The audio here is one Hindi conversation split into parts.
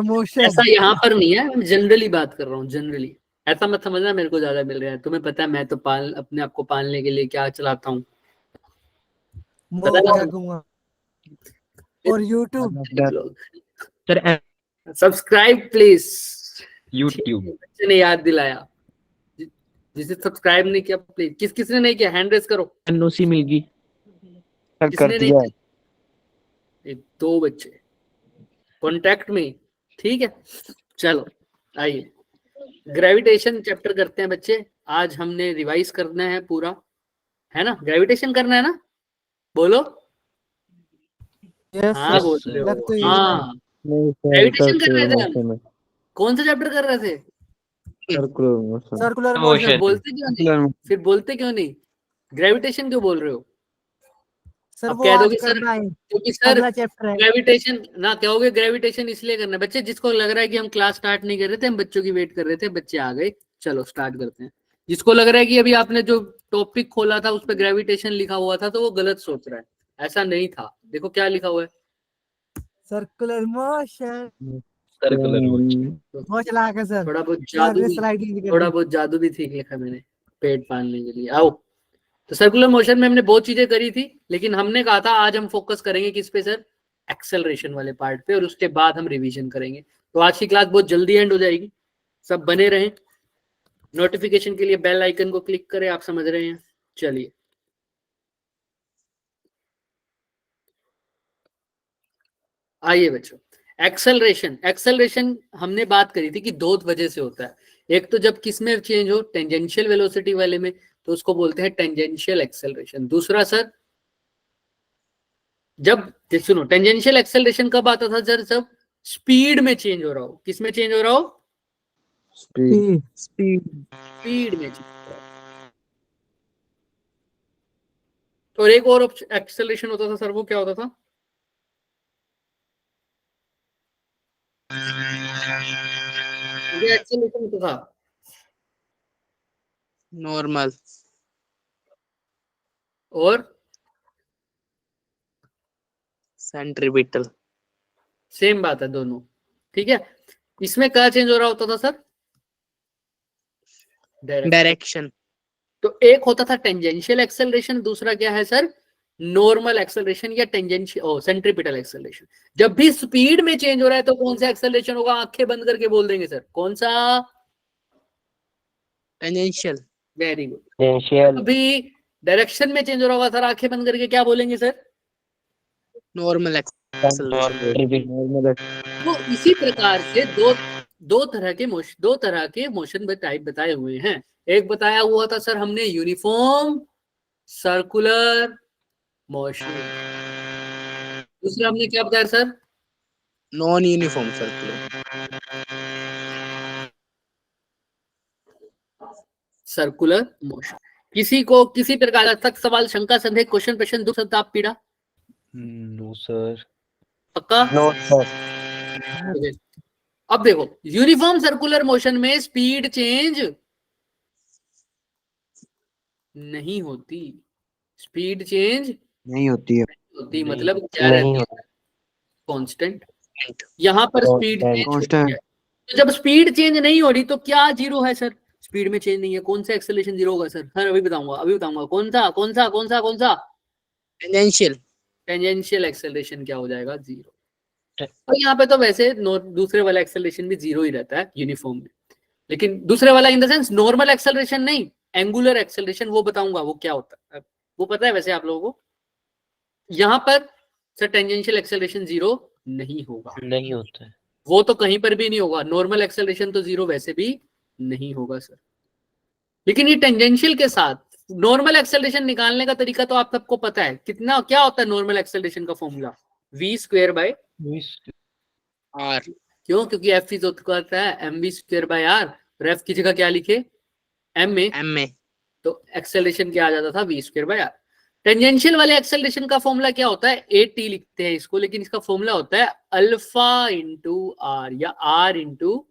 मोशन ऐसा यहाँ पर नहीं है, मैं जनरली बात कर रहा हूँ, जनरली। ऐसा मत समझना मेरे को ज्यादा मिल रहा है, तुम्हें पता है मैं तो अपने आप को पालने के लिए क्या चलाता हूँ, पता मोका है घुमा और YouTube sir subscribe please. YouTube बच्चे ने याद दिलाया, जिसे सब्सक्राइब नहीं किया प्लीज, किसने नहीं किया हैंड रेस करो। एनओसी मिल गई सर, किसने कर नहीं दिया। किया? 2 बच्चे कॉन्टैक्ट में, ठीक है। चलो आइए ग्रेविटेशन चैप्टर करते हैं बच्चे। आज हमने रिवाइज करना है पूरा, है ना? ग्रेविटेशन करना है ना, बोलो। यस हाँ सर, बोल sir. रहे लग तो हो, यही रहा है। हाँ। नहीं सर, ग्रेविटेशन कर रहे थे हम। Circular motion. कौन सा चैप्टर कर रहे थे? Circular motion. सर्कुलर फिर मोशन। बोलते क्यों नहीं? फिर बोलते क्यों नहीं? ग्रेविटेशन क्यों बोल रहे हो? सर अब वो कह आज दोगे सर, करना है, क्योंकि सर अगला चैप्टर है। ग्रेविटेशन ना कहोगे, ग्रेविटेशन इसलिए करना है बच्चे, जिसको लग रहा है कि हम क्लास स्टार्ट नहीं कर रहे थे, हम बच्चों की वेट कर रहे थे, बच्चे आ गए, चलो स्टार्ट करते हैं। जिसको लग रहा है कि अभी आपने जो टॉपिक खोला था उस पर ग्रेविटेशन लिखा हुआ था, तो वो गलत सोच रहा है, ऐसा नहीं था। देखो क्या लिखा हुआ है, सर्कुलर मोशन। Circular motion. बहुत चला के सर, थोड़ा बहुत सर जादू ने भी, स्लाइडिंग भी कर थोड़ा दी। बहुत जादू भी सीख लिखा मैंने पेट पालने के लिए। आओ, तो सर्कुलर मोशन में हमने बहुत चीजें करी थी, लेकिन हमने कहा था आज हम फोकस करेंगे किस पे सर? एक्सेलरेशन वाले पार्ट पे, और उसके बाद हम रिवीजन करेंगे। तो आज की क्लास बहुत जल्दी एंड हो जाएगी, सब बने रहें। नोटिफिकेशन के लिए बेल आइकन को क्लिक करें, आप समझ रहे हैं। चलिए आइए बच्चों, एक्सेलरेशन। एक्सेलरेशन हमने बात करी थी कि 2 वजह से होता है। एक तो जब किस में चेंज हो, टेंजेंशियल वेलोसिटी वाले में, तो उसको बोलते हैं टेंजेंशियल एक्सेलरेशन। दूसरा सर, जब सुनो, टेंजेंशियल एक्सेलरेशन कब आता था सर? जब स्पीड में चेंज हो रहा हो। किस में चेंज हो रहा हो? स्पीड। स्पीड में चेंज हो रहा हो। और एक और एक्सेलरेशन होता था सर, वो क्या होता था? ये एक्सेलरेशन होता था नॉर्मल और सेंट्रीपिटल। सेम बात है दोनों, ठीक है। इसमें क्या चेंज हो रहा होता था सर? डायरेक्शन। तो एक होता था टेंजेंशियल एक्सेलरेशन, दूसरा क्या है सर? नॉर्मल एक्सेलरेशन या टेंजेंशियल सेंट्रीपिटल एक्सेलरेशन। जब भी स्पीड में चेंज हो रहा है तो कौन सा एक्सेलरेशन होगा? आंखें बंद करके बोल देंगे सर, कौन सा? टेंजेंशियल। Very good. अभी डायरेक्शन में चेंज हो रहा होगा सर, आंखें बंद करके क्या बोलेंगे सर? Normal acceleration. तो इसी प्रकार से दो तरह के मोशन बताए हुए हैं। एक बताया हुआ था सर हमने यूनिफॉर्म सर्कुलर मोशन, दूसरा हमने क्या बताया sir? Non uniform circular. Circular motion. किसी को किसी प्रकार तक सवाल, शंका, संदेह, क्वेश्चन, प्रश्न, दुख, संताप, पीड़ा? No sir. पक्का? No sir. अब देखो, यूनिफॉर्म सर्कुलर मोशन में स्पीड चेंज नहीं होती। स्पीड चेंज नहीं होती है। होती, मतलब क्या रहती है? कांस्टेंट। यहाँ पर स्पीड चेंज होती है। कांस्टेंट। तो जब स्पीड चेंज नहीं हो रही तो क्या जीरो है सर? स्पीड में चेंज नहीं है, कौन सा एक्सेलरेशन जीरो होगा सर? सर अभी बताऊंगा कौन सा कौन सा कौन सा कौन सा? टेंजेंशियल। टेंजेंशियल एक्सेलरेशन क्या हो जाएगा? जीरो। और यहाँ पे तो वैसे दूसरे वाला एक्सेलरेशन भी जीरो ही रहता है यूनिफॉर्म में, लेकिन दूसरे वाला in the sense normal acceleration नहीं, एंगुलर एक्सेलरेशन, वो बताऊंगा वो क्या होता है, वो पता है वैसे आप लोगों को। यहाँ पर सर टेंजेंशियल एक्सेलरेशन जीरो नहीं होगा, नहीं होता है। वो तो कहीं पर भी नहीं होगा। नॉर्मल एक्सेलरेशन तो जीरो वैसे भी नहीं होगा सर, लेकिन ये टेंजेंशियल के साथ नॉर्मल एक्सेलरेशन निकालने का तरीका तो आप सबको पता है। कितना क्या होता है नॉर्मल एक्सेलरेशन का फॉर्मूला? v² by r. क्यों? क्योंकि एफ इज होता है mv² बाय आर, और एफ की जगह क्या लिखे? M a, m a. तो एक्सेलरेशन क्या आ जाता था? v² by r. टेंजेंशियल वाले एक्सेलरेशन का फॉर्मूला क्या होता है? ए टी लिखते हैं इसको, लेकिन इसका फॉर्मूला होता है अल्फा इंटू आर या आर इंटू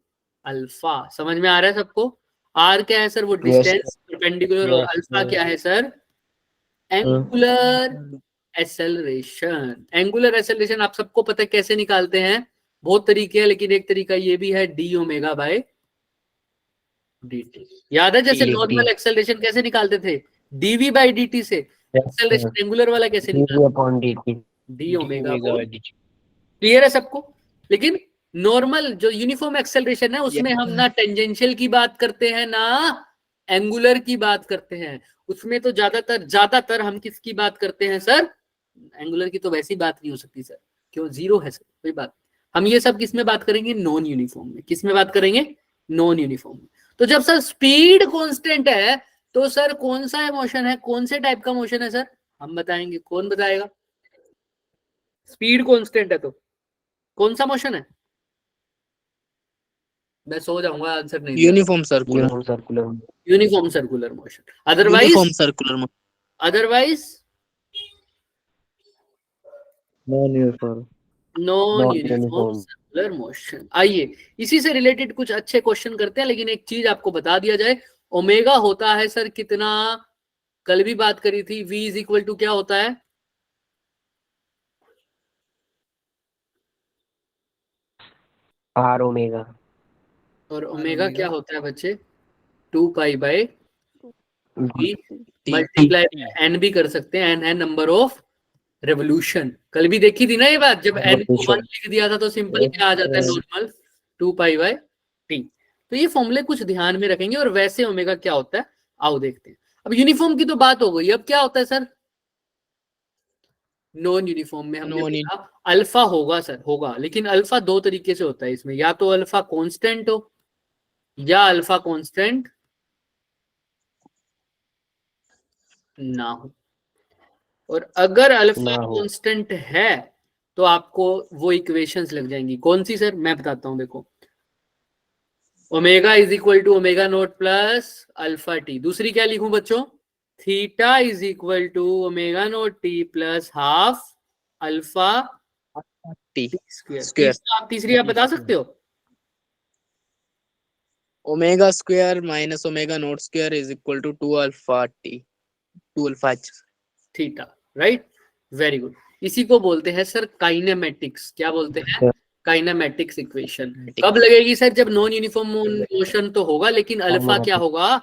अल्फा। समझ में आ रहा है सबको? आर क्या है सर? वो डिस्टेंस परपेंडिकुलर, और अल्फा क्या है sir? Angular acceleration. Angular acceleration आप सबको पता है कैसे निकालते हैं? बहुत तरीके हैं, लेकिन एक तरीका ये भी है डी ओमेगा बाय dt। याद है जैसे dt। नॉर्मल एक्सेलरेशन कैसे निकालते थे, dv बाय dt से। एक्सेलरेशन एंगुलर वाला कैसे निकालते, upon dt। D omega omega by dt। Clear है सबको। लेकिन नॉर्मल जो यूनिफॉर्म एक्सेलरेशन है उसमें हम ना टेंजेंशियल की बात करते हैं ना एंगुलर की बात करते हैं। उसमें तो ज्यादातर हम किसकी बात करते हैं सर, एंगुलर की तो वैसी बात नहीं हो सकती सर, क्यों, जीरो है सर, कोई बात। हम ये सब किस में बात करेंगे, नॉन यूनिफॉर्म में। किस में बात करेंगे, नॉन यूनिफॉर्म में। तो जब सर स्पीड कांस्टेंट है तो सर कौन सा मोशन है, कौन से टाइप का मोशन है सर, हम बताएंगे। कौन बताएगा, स्पीड कांस्टेंट है तो कौन सा मोशन है। मैं सो जाऊंगा आंसर नहीं दिया। Uniform circular, uniform circular motion. Otherwise uniform circular otherwise non uniform. Non uniform circular motion. आइए इसी से रिलेटेड कुछ अच्छे क्वेश्चन करते हैं, लेकिन एक चीज आपको बता दिया जाए, ओमेगा होता है सर कितना, कल भी बात करी थी, v इज इक्वल टू क्या होता है, r ओमेगा। और ओमेगा क्या होता है बच्चे, 2 pi bye v multiply n भी कर सकते हैं, n है नंबर ऑफ रेवोल्यूशन। कल भी देखी थी ना ये बात, जब n को 1 लिख दिया था तो सिंपल क्या आ जाता है, नॉर्मल 2 पाई बाय t। तो ये फॉर्मूले कुछ ध्यान में रखेंगे। और वैसे ओमेगा क्या होता है, आओ देखते हैं। अब यूनिफॉर्म की तो बात हो गई, अब क्या होता है सर, नॉन यूनिफॉर्म में हमने बोला अल्फा होगा सर, होगा, लेकिन अल्फा दो तरीके से होता है इसमें, या तो अल्फा कांस्टेंट हो या अल्फा कांस्टेंट ना हो। और अगर अल्फा कांस्टेंट है तो आपको वो इक्वेशंस लग जाएंगी। कौन सी सर, मैं बताता हूं, देखो, omega is equal to omega not plus alpha t. दूसरी क्या लिखूं बच्चों, theta is equal to omega not t plus half alpha t square. तीसरी आप बता सकते हो, omega square minus omega not square is equal to 2 alpha t, 2 alpha theta, right, very good. इसी को बोलते हैं सर काइनेमेटिक्स। क्या बोलते हैं, काइनेमेटिक्स इक्वेशन। कब लगेगी सर, जब नॉन यूनिफॉर्म मोशन तो होगा, लेकिन अल्फा क्या होगा,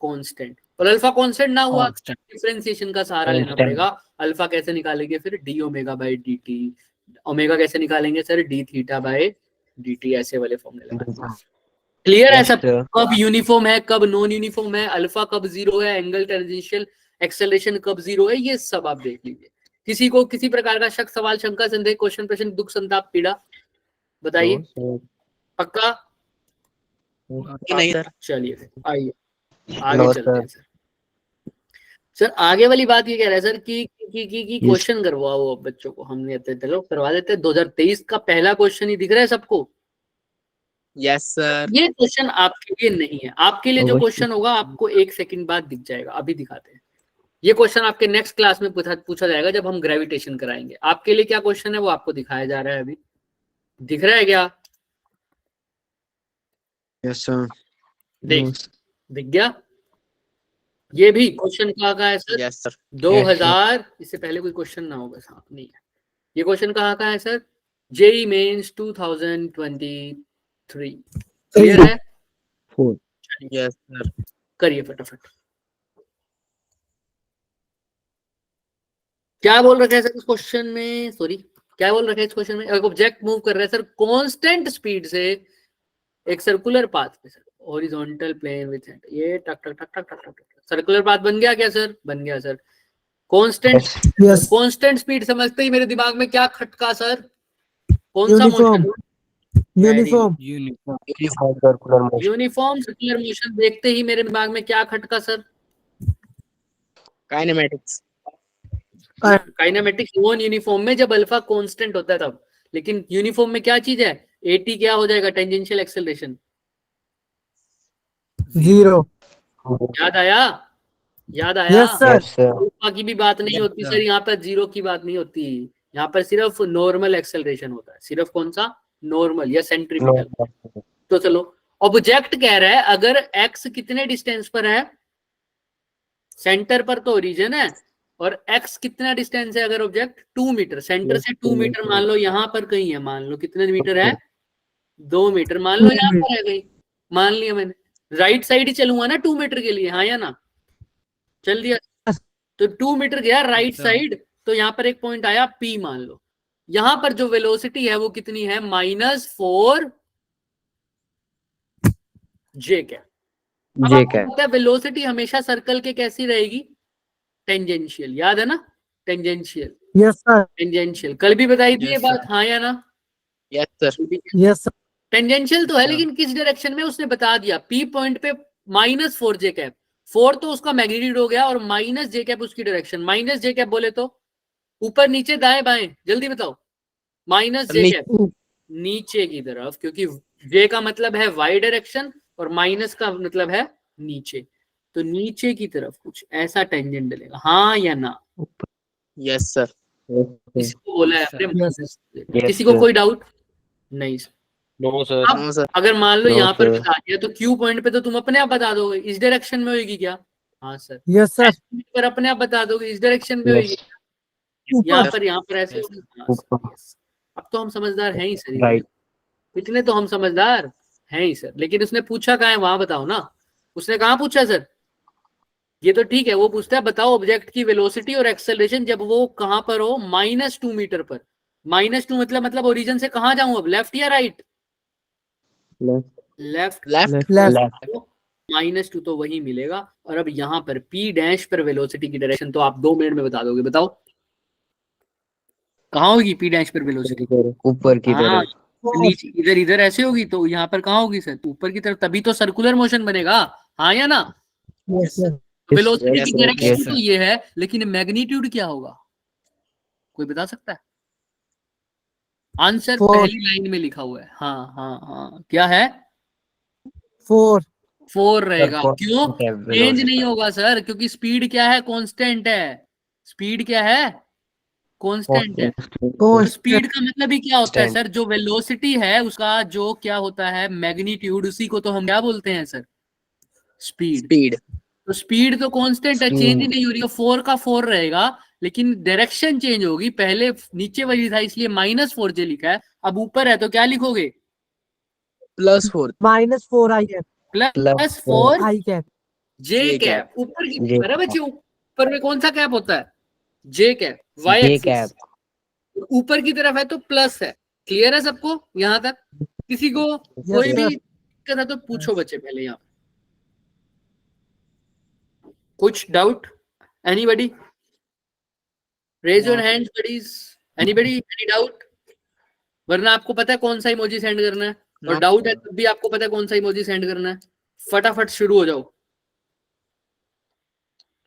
कांस्टेंट। और अल्फा कांस्टेंट ना हुआ, डिफरेंशिएशन का सहारा लेना पड़ेगा। अल्फा कैसे निकालेंगे फिर, D omega by D T. Omega कैसे निकालेंगे sir, D theta by D T. ऐसे वाले फॉर्मूले लगाएंगे। क्लियर है सब, कब यूनिफॉर्म है कब नॉन यूनिफॉर्म है, अल्फा कब जीरो है, एंगल टेंजेंशियल एक्सेलरेशन कब जीरो है, ये सब आप देख लीजिए। किसी को किसी प्रकार का शक, सवाल, शंका, संदेह, क्वेश्चन, प्रश्न, दुख, संताप, पीड़ा बताइए, पक्का नहीं सर। चलिए आइए आगे चलते हैं सर। सर आगे वाली बात ये कह रहा है सर कि क्वेश्चन करवाओ बच्चों को। हमने चलो करवा देते हैं। 2023 का पहला क्वेश्चन ही दिख रहा है सबको। Yes sir. ये क्वेश्चन आपके लिए नहीं है, आपके लिए जो क्वेश्चन होगा आपको 1 सेकंड बाद दिख जाएगा। अभी दिखाते हैं। ये क्वेश्चन आपके नेक्स्ट क्लास में पूछा जाएगा जब हम ग्रेविटेशन कराएंगे। आपके लिए क्या क्वेश्चन है वो आपको दिखाया जा रहा है। अभी दिख रहा है क्या, यस सर, दिख गया। ये भी क्वेश्चन कहाँ का है सर, यस सर। 2000, इससे पहले कोई क्वेश्चन ना होगा साहब, नहीं है। ये क्वेश्चन कहाँ का है सर, जेई मेंस 2023। क्लियर है, यस सर। करिए फटाफट। क्या बोल रखा है सर इस क्वेश्चन में, सॉरी क्या बोल रखा है इस क्वेश्चन में, एक ऑब्जेक्ट मूव कर रहा है सर कांस्टेंट स्पीड से एक सर्कुलर पाथ पे सर, हॉरिजॉन्टल प्लेन विद ये टक टक टक टक टक टक। सर्कुलर पाथ बन गया क्या सर, बन गया सर। कांस्टेंट स्पीड समझते ही मेरे दिमाग में क्या खटका सर, कौन सा motion, uniform uniform circular motion. देखते ही मेरे दिमाग में क्या खटका sir, kinematics. Kinematics non uniform में जब अल्फा कांस्टेंट होता है तब, लेकिन यूनिफॉर्म में क्या चीज है, एटी क्या हो जाएगा, टेंजेंशियल एक्सेलरेशन जीरो। याद आया, याद आया। Yes sir. अल्फा की भी बात नहीं होती सर, यहाँ पर जीरो की बात नहीं होती, यहाँ पर सिर्फ नॉर्मल एक्सेलरेशन होता है। सिर्फ कौन सा, नॉर्मल या सेंट्रीपिटल। तो चलो ऑब्जेक्ट कह रहा है अगर एक्स कितने डिस्टेंस पर है, सेंटर पर तो ओरिजिन है, और x कितना डिस्टेंस है अगर ऑब्जेक्ट 2 मीटर, सेंटर से 2 मीटर मान लो यहाँ पर कहीं है, मान लो कितने मीटर है 2 मीटर, मान लो यहाँ पर है कहीं, मान लिया मैंने, राइट साइड ही चलूंगा ना 2 मीटर के लिए, हाँ या ना, चल दिया, तो 2 मीटर गया राइट साइड, तो यहाँ पर एक पॉइंट आया P मान लो, यहाँ पर जो वेलोसिटी है वो कितनी है -4 J कैप। अब आपको पता है वेलोसिटी हमेशा सर्कल के कैसी रहेगी, टेंजेंशियल, याद है ना, टेंजेंशियल, यस सर, टेंजेंशियल, कल भी बताई थी ये Yes, बात, हाँ या ना, yes sir, yes sir, tangential तो है लेकिन किस डायरेक्शन में उसने बता दिया, P पॉइंट पे -4 J कैप, 4 तो उसका मैग्नीट्यूड हो गया और -J कैप उसकी डायरेक्शन, -J कैप बोले तो ऊपर नीचे दाएं बाएं, जल्दी बताओ, -J कैप नीचे की तरफ, क्योंकि J का मतलब है वाई डायरेक्शन और माइनस का मतलब है नीचे, तो नीचे की तरफ कुछ ऐसा टेंजेंट डलेगा, हाँ या ना, यस सर, किसी को बोला है अपने Yes, minus, किसी को कोई डाउट नहीं सर, नो सर। अब नो सर, अगर मान लो No, यहाँ पर sir. बता दिया तो Q पॉइंट पे तो तुम अपने आप बता दोगे इस डायरेक्शन में होगी क्या, हाँ सर, यस सर, पर अपने आप बता दोगे इस डायरेक्शन में होगी, यहाँ पर ऐसे होगी, हाँ सर, yes। अब तो हम समझदार हैं ही सर, राइट। इतने तो हम समझदार हैं ही सर, लेकिन उसने पूछा कहाँ है वहां बताओ ना, उसने कहाँ पूछा सर, ये तो ठीक है, वो पूछता है बताओ ऑब्जेक्ट की वेलोसिटी और एक्सेलरेशन जब वो कहां पर हो -2 मीटर पर, -2 मतलब ओरिजिन से कहां जाऊं अब, लेफ्ट या राइट, लेफ्ट, लेफ्ट, लेफ्ट, -2 तो वही मिलेगा, और अब यहाँ पर P डैश पर वेलोसिटी की डायरेक्शन तो आप 2 मिनट में बता दोगे, बताओ कहाँ होगी P डैश पर वेलोसिटी, ऊपर की हाँ तरफ। नीचे, इधर इधर ऐसे होगी, तो यहाँ पर कहाँ होगी सर, ऊपर की तरफ, तभी तो सर्कुलर मोशन बनेगा, हाँ या ना, यस सर, वेलोसिटी yes, की sir, डायरेक्शन yes, तो ये है, लेकिन मैग्नीट्यूड क्या होगा, कोई बता सकता है, आंसर 4, पहली लाइन में लिखा हुआ है, हाँ हाँ हाँ, क्या है 4, 4 रहेगा, Sir, क्यों, velocity. चेंज नहीं होगा सर, क्योंकि स्पीड क्या है, कांस्टेंट है, स्पीड क्या है, कांस्टेंट है, तो स्पीड का मतलब ही क्या होता है Constant. सर, जो वेलोसिटी है उसका जो क्या होता है मैग्नीट्यूड, उसी को तो हम क्या बोलते हैं सर, स्पीड, स्पीड, तो स्पीड तो कांस्टेंट है, चेंज ही नहीं हो रही है, 4 का 4 रहेगा, लेकिन डायरेक्शन चेंज होगी, पहले नीचे वाली था इसलिए -4 J लिखा है, अब ऊपर है तो क्या लिखोगे +4 -4 आई कैप, +4 आई कैप, J J कैप, ऊपर की J अरे बच्चे ऊपर में कौन सा कैप होता है, J cap, y J axis, cap. ऊपर की तरफ है तो प्लस है, क्लियर है सबको यहाँ तक, किसी को कोई sir. भी दिक्कत है तो पूछो बच्चे पहले, यहाँ कुछ doubt, anybody, raise your hand buddies, anybody, any doubt, वरना आपको पता है कौन सा इमोजी सेंड करना है, और No. डाउट है तब भी आपको पता है कौन सा इमोजी सेंड करना है, फटाफट शुरू हो जाओ,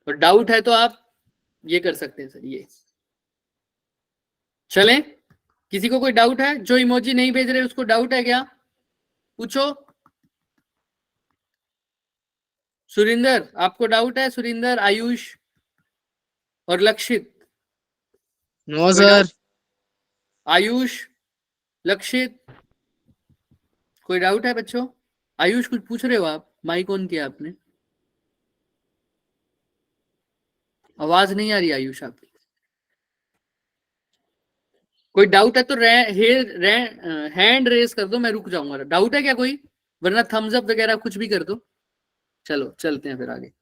और डाउट है तो आप ये कर सकते हैं सर, ये चलें, किसी को कोई डाउट है, जो इमोजी नहीं भेज रहे उसको डाउट है क्या, पूछो, सुरिंदर आपको डाउट है, सुरिंदर, आयुष और लक्षित, नो सर, आयुष, लक्षित, कोई डाउट है बच्चों, आयुष कुछ पूछ रहे हो आप, माइक ऑन किया आपने, आवाज नहीं आ रही आयुष आपकी, कोई डाउट है तो हैंड रेस कर दो, मैं रुक जाऊंगा, डाउट है क्या कोई, वरना थम्स अप वगैरह कुछ भी कर दो, चलो चलते हैं फिर आगे,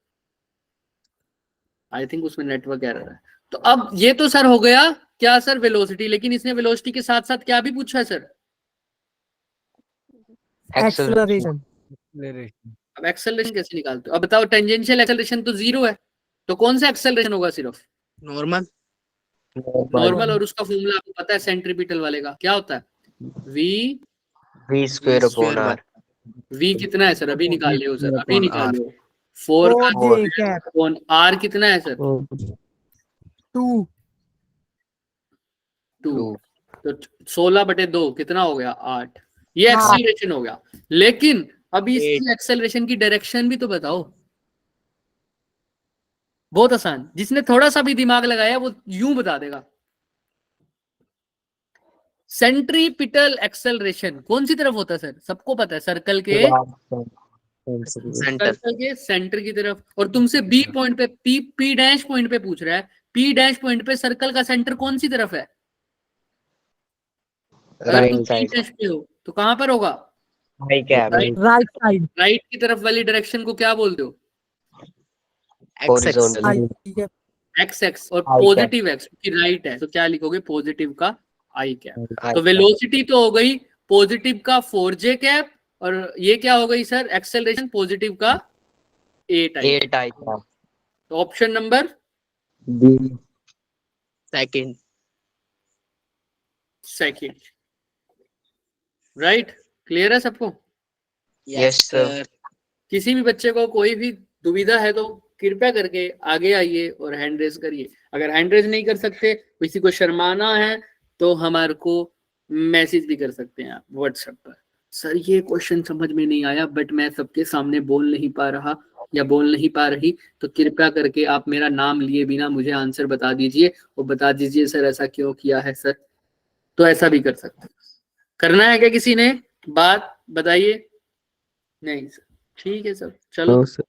आई थिंक उसमें नेटवर्क एरर है, तो अब ये तो सर हो गया क्या सर वेलोसिटी, लेकिन इसने वेलोसिटी के साथ साथ क्या भी पूछा है सर, एक्सेलरेशन, अब एक्सेलरेशन कैसे निकालते हो, अब बताओ, टेंजेंशियल एक्सेलरेशन तो 0 है, तो कौन सा एक्सेलरेशन होगा सिर्फ, नॉर्मल, नॉर्मल, और उसका फॉर्मूला आपको पता है सेंट्रीपिटल वाले का क्या होता है, V square upon R. v कितना है सर, अभी निकाल लियो सर, अभी निकाल लियो, 4 का 4 J कैप, अपॉन r कितना है सर, 2, 2, तो 16/2 कितना हो गया, 8, ये हाँ। एक्सेलरेशन हो गया, लेकिन अभी Eight. इसकी एक्सेलरेशन की डायरेक्शन भी तो बताओ, बहुत आसान, जिसने थोड़ा सा भी दिमाग लगाया वो यूं बता देगा, सेंट्रीपिटल एक्सेलरेशन कौन सी तरफ होता है सर, सबको पता है, सर्कल के सेंटर, सर्कल के सेंटर की तरफ, और तुमसे बी पॉइंट पे, पी डैश पॉइंट पे पूछ रहा है, पी डैश पॉइंट पे सर्कल का सेंटर कौन सी तरफ है? अगर राइट तुम पी साइड, डैश पे हो तो कहां पर होगा? आई कैप, राइट साइड, राइट की तरफ वाली डायरेक्शन को क्या बोलते हो? हॉरिजॉन्टल, आई कैप, एक्स एक्स। और आई पॉजिटिव एक्स क्योंकि राइट है तो क्या लिखोगे? पॉजिटिव का आई कैप। आई तो वेलोसिटी तो हो गई पॉजिटिव का 4j कैप, और ये क्या हो गई सर? एक्सेलरेशन पॉजिटिव का 8i। 8 आई कैप, तो option number B. Second. Second, right. Clear है सबको? Yes, sir. किसी भी बच्चे को कोई भी दुविधा है तो कृपया करके आगे आइए और हैंड रेज करिए। अगर हैंड रेज नहीं कर सकते, किसी को शर्माना है, तो हमारे को मैसेज भी कर सकते हैं आप व्हाट्सएप पर। सर ये क्वेश्चन समझ में नहीं आया बट मैं सबके सामने बोल नहीं पा रहा या बोल नहीं पा रही, तो कृपया करके आप मेरा नाम लिए बिना मुझे आंसर बता दीजिए और बता दीजिए सर ऐसा क्यों किया है सर। तो ऐसा भी कर सकते हैं। करना है क्या किसी ने? बात बताइए। नहीं सर, ठीक है सर, चलो। No, sir.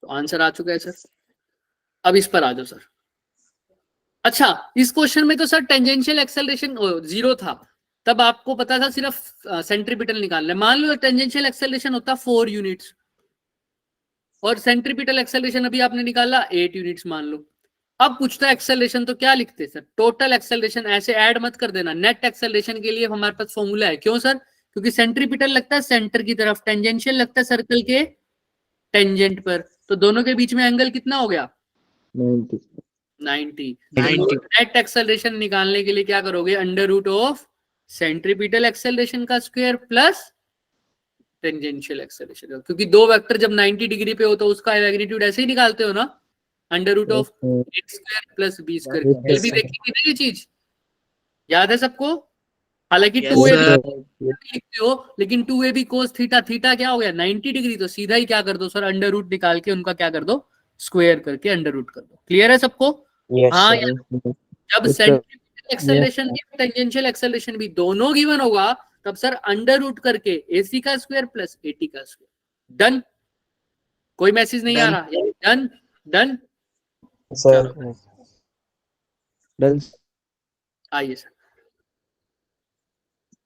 तो आंसर आ चुका है सर। अब इस पर आ जाओ सर। अच्छा, इस क्वेश्चन में तो सर टेंजेंशियल एक्सेलरेशन 0 था, तब आपको पता था सिर्फ सेंट्रीपिटल निकालना है। मान लो टेंजेंशियल एक्सेलरेशन होता 4 यूनिट्स और सेंट्रीपिटल एक्सेलरेशन अभी आपने निकाला 8 यूनिट्स मान लो। अब पूछता है एक्सेलरेशन, तो क्या लिखते हैं सर? Total acceleration. ऐसे ऐड मत कर देना। नेट एक्सेलरेशन के लिए हमारे पास फॉर्मूला है। क्यों सर? क्योंकि सेंट्रीपिटल लगता है सेंटर की तरफ, टेंजेंशियल लगता है सर्कल के टेंजेंट पर, तो दोनों के बीच में एंगल कितना हो गया? 90. 90। 90। नेट एक्सेलरेशन निकालने के लिए क्या करोगे? Under root of centripetal acceleration का स्क्वायर प्लस टेंजेंशियल एक्सेलरेशन, क्योंकि दो वेक्टर जब 90 डिग्री पे हो तो उसका मैग्नीट्यूड ऐसे ही निकालते हो ना, under root of a square plus b square. कल भी देखी थी ना ये चीज, याद है सबको? हालांकि Yes, 2a sir. लिखते हो लेकिन 2a भी कोस थीटा, थीटा क्या हो गया? 90 डिग्री। तो सीधा ही क्या कर दो सर? अंडर रूट निकाल के उनका क्या कर दो? स्क्वायर करके अंडर रूट कर दो। क्लियर है सबको? Yes, हाँ, sir. जब Yes, sir. सेंट्रीपिटल एक्सेलरेशन भी टेंजेंशियल एक्सेलरेशन भी दोनों गिवन होगा, तब सर अंडर रूट करके AC का स्क्वायर प्लस AT का स्क्वायर। डन? कोई मैसेज नहीं आ Done. रहा? Done done. Sir. Done. आइए सर।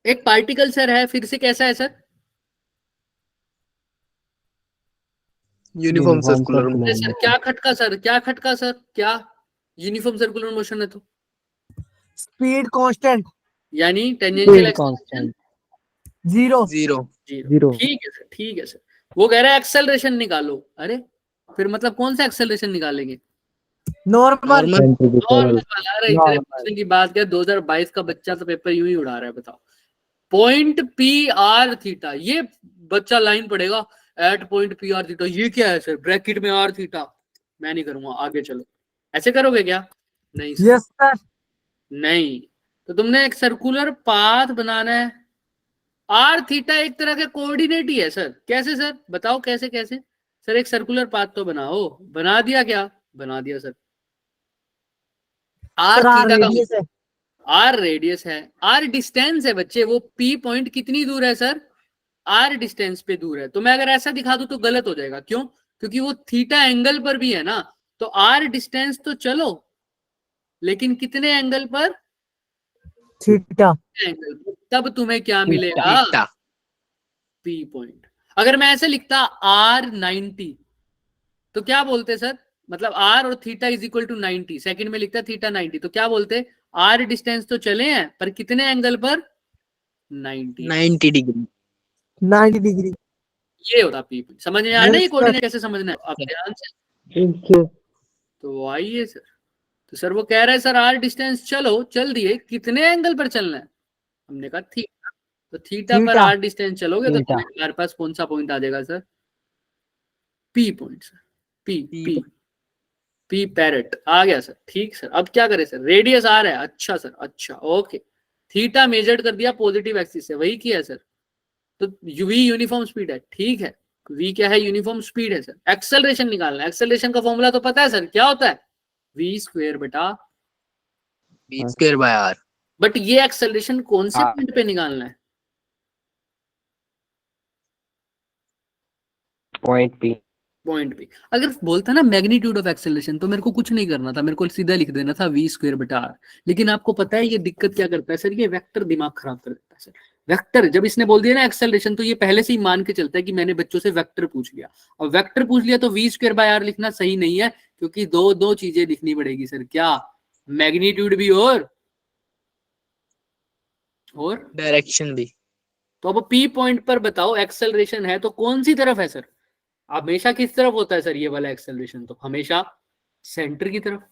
एक पार्टिकल सर है, फिर से कैसा है सर? Uniform circular. अरे सर क्या खटका सर, क्या खटका सर, क्या? यूनिफॉर्म सर्कुलर मोशन है तो स्पीड कांस्टेंट, यानी टेंजेंशियल एक्सेलरेशन constant. 0, 0। जीरो। ठीक है सर, ठीक है सर। वो कह रहा है एक्सेलरेशन निकालो। अरे फिर मतलब कौन सा एक्सेलरेशन निकालेंगे? Normal, normal. Centripetal. अरे इतने पूछने की बात क्या, 2022 का बच्चा तो पेपर यूं ही उड़ा रहा है। बताओ, पॉइंट पी आर थीटा, ये बच्चा लाइन पढ़ेगा at point p r theta, ये क्या है सर? ब्रैकेट में आर थीटा। मैं नहीं करूंगा, आगे चलो। ऐसे करोगे क्या? नहीं सर, यस सर, नहीं। तो तुमने एक सर्कुलर पाथ बनाना है। आर थीटा एक तरह का कोऑर्डिनेट ही है सर। कैसे सर? बताओ कैसे कैसे? सर एक सर्कुलर पाथ तो बनाओ। बना दिया क्या? बना दिया sir. R sir r theta का रेडियस है, आर रेडियस है, आर डिस्टेंस है बच्चे। वो पी पॉइंट कितनी दूर है सर? आर डिस्टेंस पे दूर है। तो मैं अगर ऐसा दिखा दूं तो गलत हो जाएगा। क्यों? क्योंकि वो थीटा एंगल पर भी है ना। तो आर डिस्टेंस तो चलो, लेकिन कितने एंगल पर? थीटा, एंगल पर। तब तुम्हें क्या मिलेगा? थीटा। P point. अगर मैं ऐसे लिखता R90 तो क्या बोलते सर? मतलब आर और theta is equal to 90, second में लिखता थीटा 90, तो क्या बोलते? आर डिस्टेंस तो चले हैं पर कितने एंगल पर? 90। 90 डिग्री। 90 डिग्री। ये होता पी। समझ में आ रहा है ये Yes, कोऑर्डिनेट कैसे समझना है? अब ध्यान से Thank you. तो आइए सर। तो सर वो कह रहे हैं सर आर डिस्टेंस चलो, चल दिए, कितने एंगल पर चलना है? हमने कहा थीटा। तो थीटा पर थीटा। आर डिस्टेंस चलोगे तो थीटा। हमारे पास कौन सा पॉइंट आ जाएगा sir? P point sir. P P P parrot आ गया सर। ठीक सर, अब क्या करें सर? रेडियस आ रहा है। अच्छा सर, अच्छा, ओके। थीटा मेजर्ड कर दिया पॉजिटिव एक्सिस से, वही किया है सर। तो वी यूनिफॉर्म स्पीड है, ठीक है। वी क्या है? यूनिफॉर्म स्पीड है सर। एक्सेलरेशन निकालना है। एक्सेलरेशन का फॉर्मूला तो पता है सर, क्या होता है? वी स्क्वायर बटा। B square by r. But ये एक्सेलरेशन कौन से हाँ। पॉइंट पे निकालना है? Point P. पॉइंट पे। अगर बोलता ना मैग्नीट्यूड ऑफ एक्सेलरेशन तो मेरे को कुछ नहीं करना था, मेरे को सीधा लिख देना था v²/r। लेकिन आपको पता है ये दिक्कत क्या करता है सर, ये वेक्टर दिमाग खराब कर देता है सर। वेक्टर जब इसने बोल दिया ना एक्सेलरेशन, तो ये पहले से ही मान के चलता है कि मैंने बच्चों से वेक्टर पूछ लिया, और वेक्टर पूछ लिया तो v²/r लिखना सही नहीं है, क्योंकि दो चीजें लिखनी पड़ेगी सर। क्या? मैग्नीट्यूड भी और डायरेक्शन भी। तो अब P पॉइंट पर बताओ एक्सेलरेशन है तो कौन सी तरफ है सर? हमेशा किस तरफ होता है सर ये वाला एक्सेलरेशन? तो हमेशा सेंटर की तरफ।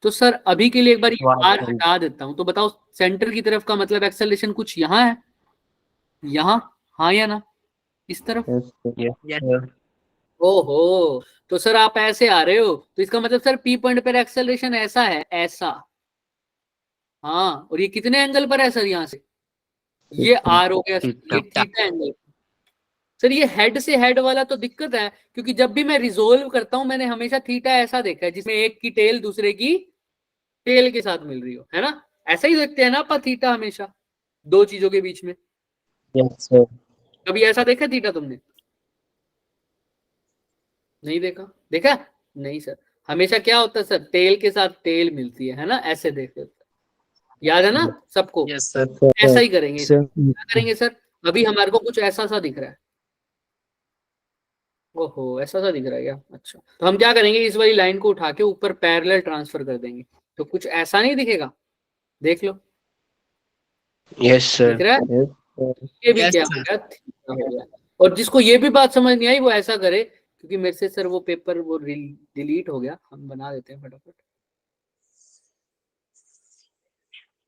तो सर अभी के लिए एक बार Wow. r हटा देता हूं, तो बताओ सेंटर की तरफ का मतलब एक्सेलरेशन कुछ यहाँ है, यहाँ, हाँ या ना? इस तरफ। Yes, sir. Yes, sir. ओहो, तो सर आप ऐसे आ रहे हो, तो इसका मतलब सर P पॉइंट पर एक्सेलरेशन ऐसा है, ऐसा। हाँ, और ये कितने एंगल पर है सर? यहाँ से ये r हो गया सर, ये थीटा एंगल। सर ये हेड से हेड वाला तो दिक्कत है, क्योंकि जब भी मैं रिजोल्व करता हूं मैंने हमेशा थीटा ऐसा देखा है, जिसमें एक की टेल दूसरे की टेल के साथ मिल रही हो, है ना? ऐसा ही देखते हैं ना आप थीटा हमेशा, दो चीजों के बीच में। Yes, sir. कभी ऐसा देखा थीटा तुमने? नहीं देखा? देखा नहीं सर, हमेशा क्या होता है सर, टेल के साथ टेल मिलती है ना? ऐसे देखते, याद है ना सबको? Yes sir. Sir. ऐसा ही करेंगे। Sir. क्या करेंगे सर? अभी हमारे को कुछ ऐसा सा दिख रहा है। ओहो, ऐसा सा दिख रहा है क्या? अच्छा, तो हम क्या करेंगे, इस वाली लाइन को उठा के ऊपर पैरेलल ट्रांसफर कर देंगे, तो कुछ ऐसा नहीं दिखेगा। देख लो, Yes, sir. दिख रहा है? Yes, sir. ये भी Yes, क्या sir. हो गया, थीटा हो गया। और जिसको ये भी बात समझ नहीं आई वो ऐसा करे, क्योंकि मेरे से सर वो पेपर वो डिलीट हो गया, हम बना देते हैं फटाफट।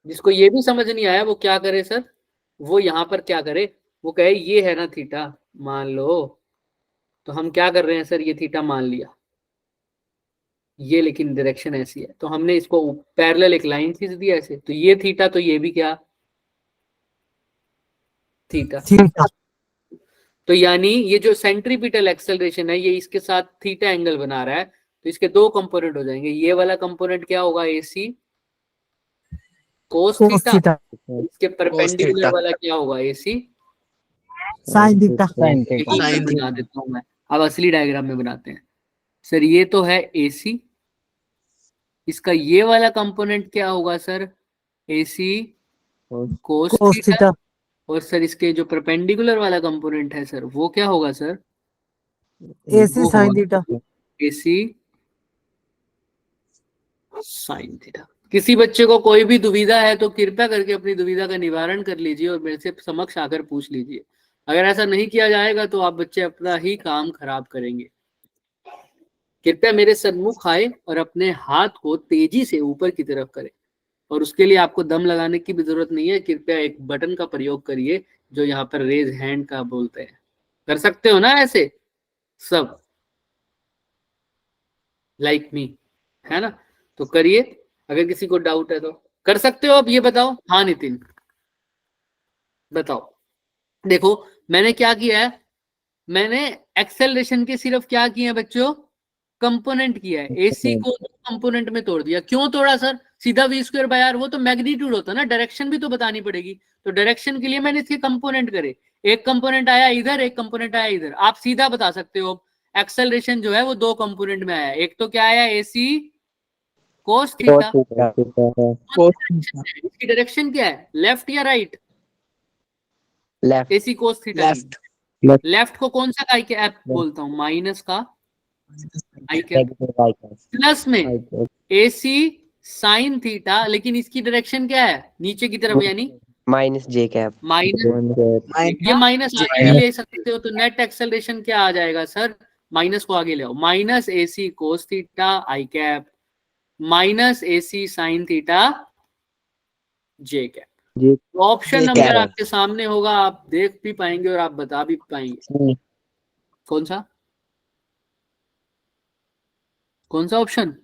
जिसको ये भी समझ नहीं आया वो क्या करे सर, वो यहाँ पर क्या करे, वो कहे ये है ना थीटा, मान लो। तो हम क्या कर रहे हैं सर, ये थीटा मान लिया, ये लेकिन डायरेक्शन ऐसी है, तो हमने इसको पैरेलल एक लाइन खींच दी ऐसे, तो ये थीटा, तो ये भी क्या थीटा। थीटा। तो यानी ये जो सेंट्रीपिटल एक्सेलरेशन है ये इसके साथ थीटा एंगल बना रहा है, तो इसके दो कंपोनेंट हो जाएंगे। ये वाला कंपोनेंट क्या होगा, AC कोस कोस थीटा, थीटा। इसके परपेंडिकुलर थीटा। वाला क्या होगा, AC साइन थीटा। Sin यही theta. Sin बना देता हूं मैं। अब असली डायग्राम में बनाते हैं सर। ये तो है AC, इसका ये वाला कंपोनेंट क्या होगा सर, AC कोस कोस थीटा। थीटा। और सर इसके जो परपेंडिकुलर वाला कंपोनेंट है सर, वो क्या होगा सर, AC वो साइन होगा थीटा। AC sine theta. किसी बच्चे को कोई भी दुविधा है तो कृपया करके अपनी दुविधा का निवारण कर लीजिए और मेरे से समक्ष आकर पूछ लीजिए। अगर ऐसा नहीं किया जाएगा तो आप बच्चे अपना ही काम खराब करेंगे। कृपया मेरे सन्मुख आए और अपने हाथ को तेजी से ऊपर की तरफ करें, और उसके लिए आपको दम लगाने की भी जरूरत नहीं है। कृपया एक बटन का प्रयोग करिए जो यहाँ पर रेज हैंड का बोलते हैं। कर सकते हो ना ऐसे सब, लाइक मी, है ना? तो करिए, अगर किसी को डाउट है तो कर सकते हो। अब ये बताओ, हाँ नितिन बताओ। देखो मैंने क्या किया है, मैंने एक्सेलरेशन के सिर्फ क्या किए हैं बच्चों, कंपोनेंट किया है। AC को कंपोनेंट में तोड़ दिया। क्यों तोड़ा सर, सीधा v²/r, वो तो मैग्नीट्यूड होता ना, डायरेक्शन भी तो बतानी पड़ेगी। तो डायरेक्शन के लिए मैंने इसके कंपोनेंट करे, एक कंपोनेंट आया इधर, एक कंपोनेंट आया इधर। आप सीधा बता सकते हो एक्सेलरेशन जो है वो दो कंपोनेंट में आया, एक तो क्या आया AC कोस थीटा, इसकी डायरेक्शन क्या है, लेफ्ट या right, Left. AC cos theta. Left. Left को कौन सा आई कैप बोलता हूँ, माइनस का I cap, Negative I cap. Plus में AC साइन थीटा, लेकिन इसकी डायरेक्शन क्या है, नीचे की तरफ, यानी Minus J cap. माइनस। ये माइनस आगे भी ले सकते हो, तो नेट एक्सेलरेशन क्या आ जाएगा सर, माइनस को आगे ले आओ, minus AC cos theta I cap minus AC sine theta J cap. तो ऑप्शन नंबर आपके सामने होगा, आप देख भी पाएंगे और आप बता भी पाएंगे। कौन सा ऑप्शन,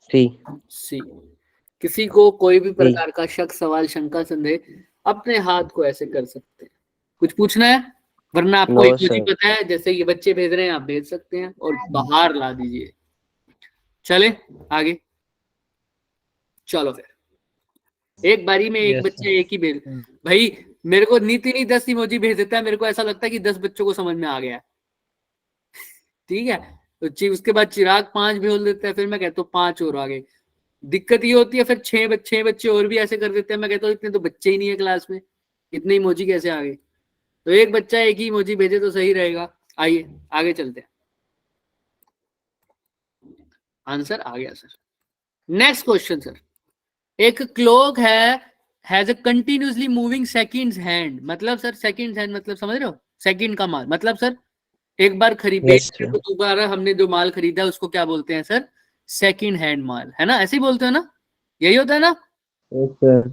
C. सी। किसी को कोई भी प्रकार का शक, सवाल, शंका, संदेह अपने हाथ को ऐसे कर सकते हैं। कुछ पूछना है, वरना आपको No, एक sir. पता है, जैसे ये बच्चे भेज रहे हैं आप भेज सकते हैं और बाहर ला दीजिए। चले आगे, चलो फिर एक बारी में एक Yes, बच्चे एक ही भेज। भाई मेरे को नीति नहीं 10 इमोजी भेज देता है, मेरे को ऐसा लगता है कि 10 बच्चों को समझ में आ गया है। ठीक है। तो उसके बाद चिराग 5 भी बोल देता है, फिर मैं कहता हूँ 5 और आगे। दिक्कत ये होती है फिर 6 बच्चे और भी ऐसे कर देते हैं, मैं कहता हूँ इतने तो बच्चे ही नहीं है क्लास में, इतने इमोजी कैसे आ गए? तो एक बच्चा एक ही इमोजी भेजे तो सही रहेगा। आइए आगे चलते हैं, आंसर आ गया सर। नेक्स्ट क्वेश्चन सर, एक clock has a continuously moving seconds hand, मतलब सर सेकंड्स हैंड मतलब समझ रहे हो? सेकंड का माल मतलब सर एक बार बेचने sir. को दोबारा हमने जो माल खरीदा उसको क्या बोलते हैं सर? सेकंड हैंड माल, है ना? ऐसे ही बोलते हो ना, यही होता है ना? Yes, sir.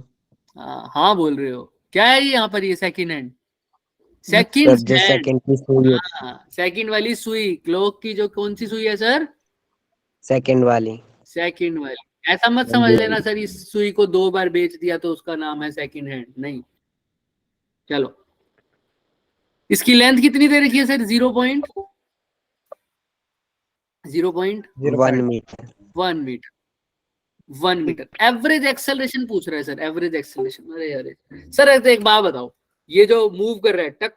हाँ बोल रहे हो। क्या है ये यहाँ पर, ये सेकंड हैंड, सर सेकंड जो हैंड। सेकंड की सुई होती हाँ सेकंड वाली सुई, क्लॉक की जो कौन सी सुई है सर? सेकंड वाली। सेकंड वाली। ऐसा मत समझ लेना सर इस सुई को 2 बार बेच दिया तो उसका नाम है सेकंड हैंड, नहीं। चलो इसकी लेंथ कितनी दे रखी है sir? 1 metre. 1 metre. Average acceleration पूछ रहा है सर, एवरेज एक्सेलरेशन। अरे अरे सर एक बात बताओ, ये जो मूव कर रहा है टक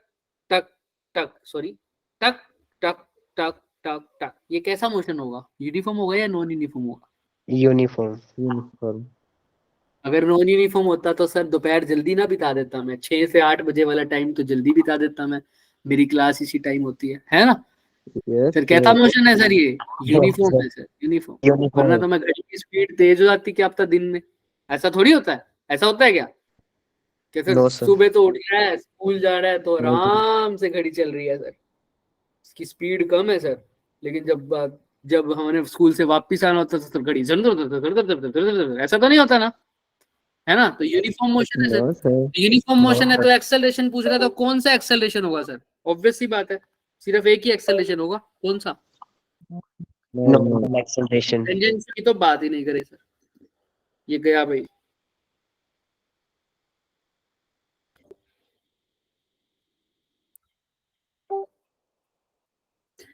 टक टक, सॉरी टक टक टक टक टक, ये कैसा मोशन होगा? यूनिफॉर्म होगा या नॉन यूनिफॉर्म होगा? यूनिफॉर्म। Uniform. अगर नॉन यूनिफॉर्म होता तो सर दोपहर जल्दी ना बिता देता मैं, 6 से 8 बजे वाला टाइम तो जल्दी बिता देता मैं, मेरी क्लास इसी टाइम होती है ना? Yes, सर कैसा sir. मोशन है सर? ये यूनिफॉर्म है सर, यूनिफॉर्म। वरना तो मैं घड़ी की स्पीड तेज हो जाती क्या पता दिन में। ऐसा थोड़ी होता है, ऐसा होता है क्या? कि सर No, sir. सुबह तो उठ रहा है, स्कूल जा रहा है तो No, sir. आराम से घड़ी चल रही है सर, इसकी स्पीड कम है सर, लेकिन जब हमारे स्कूल से वापस आना होता है तो घड़ी ऐसा तो नहीं होता ना, है ना? तो यूनिफॉर्म मोशन है sir. No, sir. Uniform motion है तो एक्सेलरेशन पूछ रहा है, तो कौन सा एक्सेलरेशन होगा सर? ऑब्वियस सी बात है, सिर्फ एक ही एक्सेलरेशन होगा, कौन सा? Normal acceleration. टेंजेंट की तो बात ही नहीं करे सर, ये गया भाई।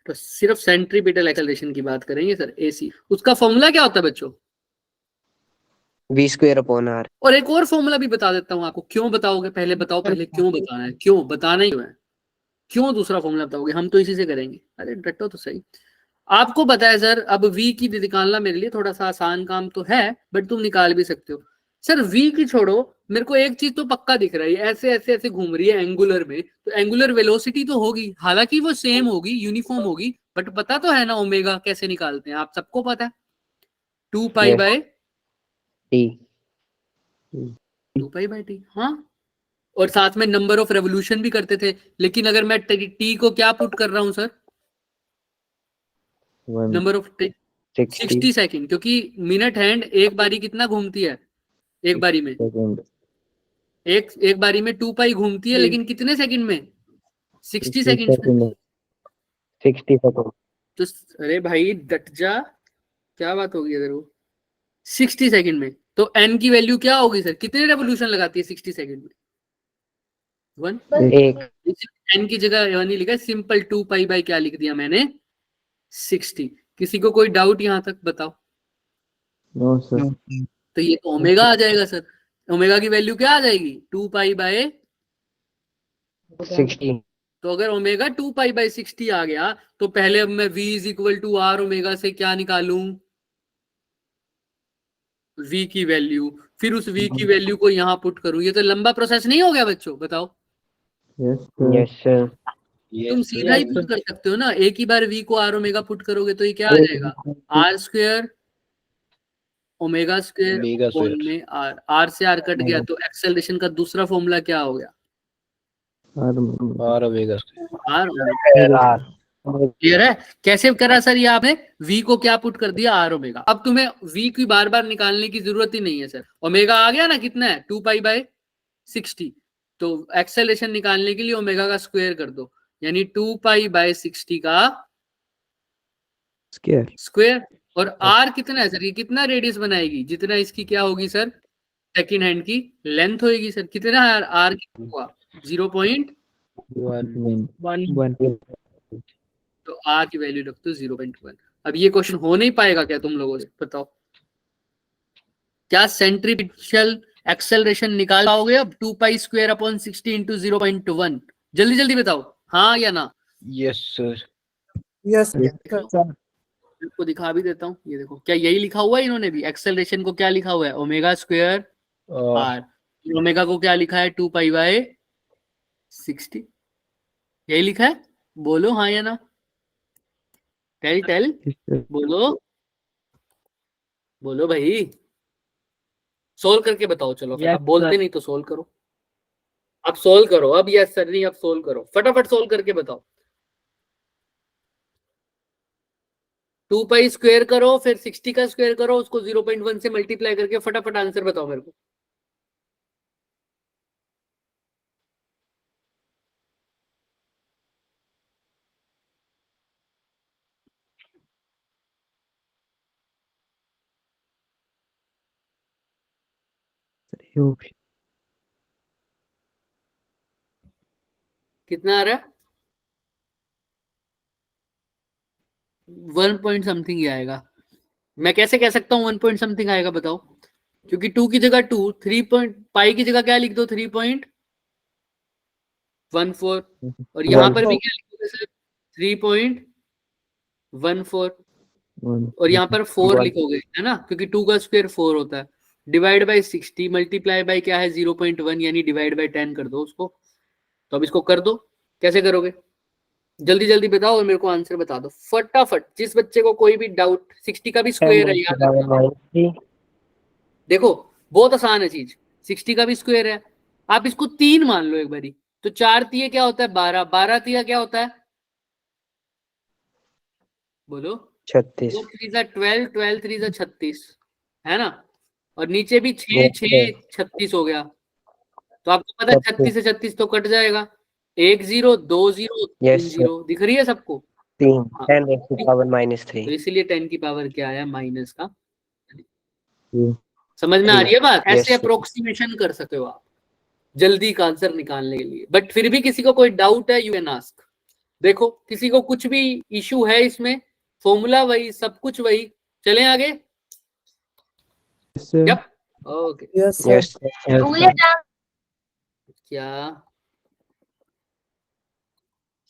तो सिर्फ सेंट्रीपिटल एक्सेलरेशन की बात करेंगे सर, एसी। उसका फॉर्मूला क्या होता है बच्चों? v²/r। और एक और फॉर्मूला भी बता देता हूँ आपको। क्यों बताओगे? पहले बताओ, पहले क्यों बताना है, क्यों बताना ही है, क्यों दूसरा फॉर्मूला बताओगे? हम तो इसी से करेंगे। अरे डटो तो सही। आपको पता है सर, अब v की निकालना मेरे लिए थोड़ा सा आसान काम तो है, बट तुम निकाल भी सकते हो सर। v की छोड़ो, मेरे को एक चीज तो पक्का दिख रहा है, ऐसे ऐसे ऐसे घूम रही है एंगुलर में, तो एंगुलर वेलोसिटी तो होगी, हालांकि वो सेम होगी, यूनिफॉर्म होगी, बट पता तो है ना ओमेगा कैसे निकालते हैं, आप सबको पता है, 2 pi Yes. By t। 2 pi by t. हाँ, और साथ में नंबर ऑफ रेवोल्यूशन भी करते थे, लेकिन अगर मैं टी को क्या पुट कर रहा हूं sir? One. Number of 60 second, क्योंकि मिनट हैंड एक बारी कितना घूमती है? एक बारी में Second. एक बारी में 2 पाई घूमती है, लेकिन कितने सेकंड में? 60 सेकंड में। 60 सेकंड। तो अरे भाई डट जा, क्या बात होगी अगर वो 60 सेकंड में, तो एन की वैल्यू क्या होगी सर? कितने रेवोल्यूशन लगाती है 60 सेकंड में? 1। एक। एन की जगह 1 ही लिखा है, सिंपल 2 पाई बाय क्या लिख दिया मैंने? 60। किसी को कोई डाउट यहां तक? बताओ। No, sir. तो ये तो ओमेगा आ जाएगा सर। ओमेगा की वैल्यू क्या आ जाएगी? 2 पाई बाय 60। तो अगर ओमेगा 2 पाई बाय 60 आ गया, तो पहले अब मैं v is equal to r omega से क्या निकालूं? v की वैल्यू, फिर उस v की वैल्यू को यहां पुट करूं। ये तो लंबा प्रोसेस नहीं हो गया बच्चों? बताओ। Yes, sir. Yes, sir. तुम सीधा ही पुट कर सकते हो ना, एक ही बार v को आर ओमेगा पुट करोगे तो ये क्या आ जाएगा? आर स्क्वायर ओमेगा स्क्वायर में आर से आर कट गया, तो एक्सेलरेशन का दूसरा फॉर्मूला क्या हो गया? R. आर। r। क्लियर है? कैसे करा सर ये आपने? v को क्या पुट कर दिया? R omega. अब तुम्हें v की बार बार निकालने की जरूरत ही नहीं है सर, ओमेगा आ गया ना, कितना है? 2 पाई बाय 60। तो एक्सेलरेशन निकालने के लिए ओमेगा का स्क्वायर कर दो, यानी 2 पाई बाय 60 का स्क्वायर। और r कितना है सर? ये कितना रेडियस बनाएगी? जितना इसकी क्या होगी सर? सेकंड हैंड की लेंथ होगी सर। कितना r हुआ? 0.1। तो r की वैल्यू रख दो 0.1। अब ये क्वेश्चन हो नहीं पाएगा क्या तुम लोगों से? बताओ, क्या सेंट्रीपिटल एक्सेलरेशन निकाल पाओगे अब? 2 पाई स्क्वायर अपॉन 60 इंटू 0.1। जल्दी जल्दी बताओ, हाँ या ना? Yes sir. यस देखो, आपको दिखा भी देता हूँ, ये देखो क्या यही लिखा हुआ है इन्होंने भी, एक्सेलरेशन को क्या लिखा हुआ है, ओमेगा स्क्वायर आर, ओमेगा को क्या लिखा है 2 पाई बाय 60, यही लिखा है, बोलो हाँ या ना, टेल बोलो बोलो भाई, सोल्व करके बताओ, चलो फिर आप बोलते नहीं तो सोल्व करो, अब सोल्व करो, अब यस सर नहीं, अब सोल्व करो, फटाफट सोल्व करके बताओ, 2 पाई स्क्वायर करो, फिर 60 का स्क्वायर करो, उसको 0.1 से मल्टीप्लाई करके फटाफट आंसर बताओ मेरे को। कितना आ रहा है, 1 पॉइंट समथिंग ही आएगा, मैं कैसे कह सकता हूँ 1 पॉइंट समथिंग आएगा बताओ, क्योंकि 2 की जगह 2, 3 पॉइंट पाई की जगह क्या लिख दो 3.14, और यहाँ पर भी क्या लिखोगे सर 3.14, और यहाँ पर 4 लिखोगे है ना, क्योंकि 2 का स्क्वायर 4 होता है, डिवाइड बाय 60 मल्टीप्लाई बाय क्या है 0.1, यानी डिवाइड बाय 10 कर दो उसको, तो अब इसको कर दो, कैसे करोगे जल्दी जल्दी बताओ और मेरे को आंसर बता दो फटाफट, जिस बच्चे को कोई भी डाउट, 60 का भी स्क्वायर है याद रखना, देखो बहुत आसान है चीज, 60 का भी स्क्वायर है, आप इसको 3 मान लो एक बारी, तो 4 तिये क्या होता है 12, 12 तिया क्या होता है, बोलो 36 2 3 12, 12 3 36 है ना, और नीचे भी 6 6 36 हो गया, तो आपको पता है 36 से 36 तो कट जाएगा, 1 0 2 0 3 0 दिख रही है सबको, 3 10 raised to power minus 3, तो इसीलिए 10 की पावर क्या आया माइनस का, समझ में आ रही है बात, ऐसे अप्रोक्सीमेशन कर सकते हो आप जल्दी का आंसर निकालने के लिए, बट फिर भी किसी को कोई डाउट है यू कैन आस्क, देखो किसी को कुछ भी इशू है इसमें, फॉर्मूला वही, सब कुछ वही, चलें आगे, यप ओके, यस क्या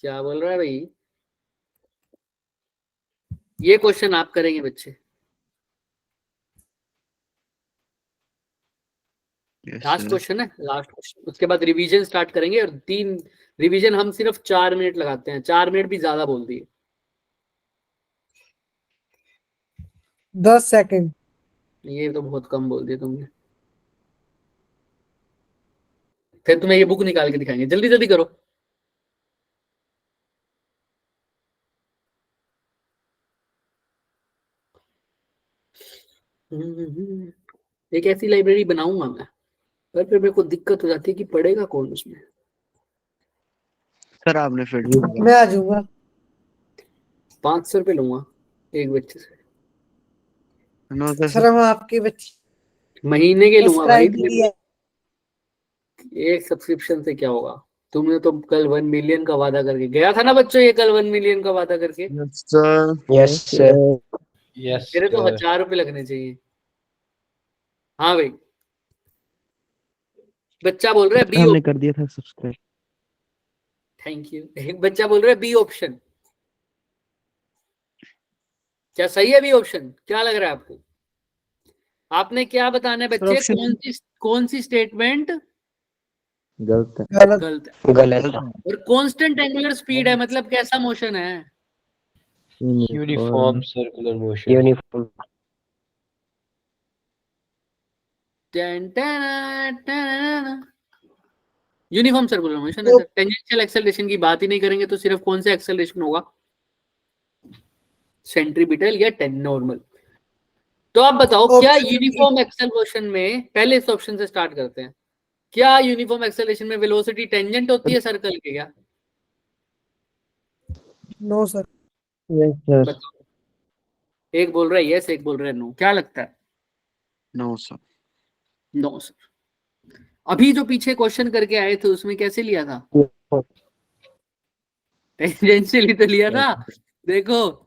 क्या बोल रहा है भाई, ये क्वेश्चन आप करेंगे बच्चे, लास्ट क्वेश्चन है, लास्ट क्वेश्चन, उसके बाद रिवीजन स्टार्ट करेंगे, और 3 रिवीजन हम सिर्फ 4 मिनट लगाते हैं, 4 मिनट भी ज्यादा बोल दिए, 10 सेकंड, ये तो बहुत कम बोल दिए तुमने, फिर तुम्हें ये बुक निकाल के दिखाएंगे, जल्दी जल्दी करो, एक ऐसी लाइब्रेरी बनाऊंगा मैं, पर फिर मेरे को दिक्कत हो जाती है कि पढ़ेगा कौन उसमें, सर आपने फिर मैं आ जाऊंगा, 500 रुपये लूंगा एक बच्चे से, सर हम आपके बच्चे महीने के लूंगा भाई, सब्सक्राइब एक सब्सक्रिप्शन से क्या होगा, तुमने तो कल 1 मिलियन का वादा करके गया था ना बच्चों, ये कल 1 मिलियन का वादा करके, यस सर मेरे तो 1000 रुपये लगने चाहिए, हाँ भाई, बच्चा बोल रहा है बी, हमने कर दिया था सब्सक्राइब, थैंक यू, एक बच्चा बोल रहा है बी ऑप्शन, क्या सही है बी ऑप्शन, क्या लग रहा है आपको, आपने क्या बताना है बच्चे, कौन सी स्टेटमेंट गलत है, गलत है, गलत, और कांस्टेंट एंगुलर स्पीड है मतलब कैसा मोशन है, uniform circular motion, uniform, uniform circular motion है सर, टेंजेंशियल एक्सेलरेशन की बात ही नहीं करेंगे तो सिर्फ कौन सा एक्सेलरेशन होगा, सेंट्रीपिटल या नॉर्मल, तो आप बताओ क्या यूनिफॉर्म एक्सेलरेशन में, पहले इस ऑप्शन से स्टार्ट करते हैं, क्या यूनिफॉर्म एक्सेलरेशन में वेलोसिटी टेंजेंट होती है सर्कल के क्या, नो सर, यस सर, बताओ, एक बोल रहा है यस, एक बोल रहा है नो, क्या लगता है, नो सर, नो सर, अभी जो पीछे क्वेश्चन करके आए थे उसमें कैसे लिया था, टेंजेंशियल तो लिया था, देखो